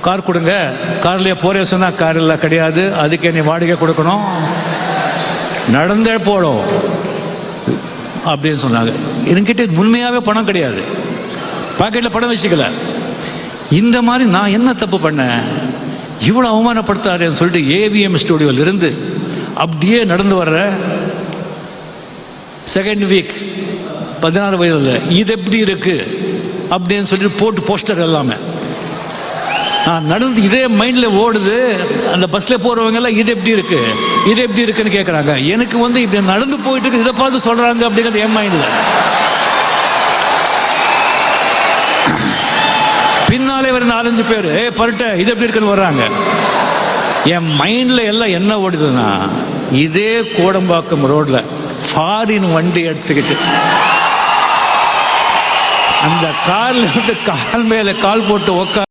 Car கொடுங்க, கார்லயே போறே சொன்னா கார் இல்லை கிடையாது, அதுக்கே நீ வாடகை கொடுக்கணும், நடந்தே போடும் அப்படின்னு சொன்னாங்க. என்கிட்ட உண்மையாவே பணம் கிடையாது, பாக்கெட்ல பணம் வச்சுக்கல. இந்த மாதிரி நான் என்ன தப்பு பண்ணேன், இவ்வளவு அவமானப்படுத்தாருன்னு சொல்லிட்டு ஏவிஎம் ஸ்டுடியோல இருந்து அப்படியே நடந்து வர்ற செகண்ட் வீக் 16 வயதுல இது எப்படி இருக்கு அப்படின்னு சொல்லிட்டு போட்டு போஸ்டர் எல்லாமே நான் நடந்து இதே மைண்ட்ல ஓடுது. அந்த பஸ்ல போறவங்க எல்லாம் இது எப்படி இருக்கு இது எப்படி இருக்குன்னு கேட்கறாங்க. எனக்கு இப்படி நடந்து போயிட்டு இருக்கு, இதை பார்த்து சொல்றாங்க அப்படிங்கிறது என் மைண்ட்ல. பின்னாலே வர 4-5 பேர் பரட்ட இது எப்படி இருக்குன்னு வர்றாங்க. என் மைண்ட்ல எல்லாம் என்ன ஓடுதுன்னா, இதே கோடம்பாக்கம் ரோட்ல ஃபாரின் வண்டி எடுத்துக்கிட்டு அந்த கார்ல இருந்து கால் மேல கால் போட்டு உட்கார்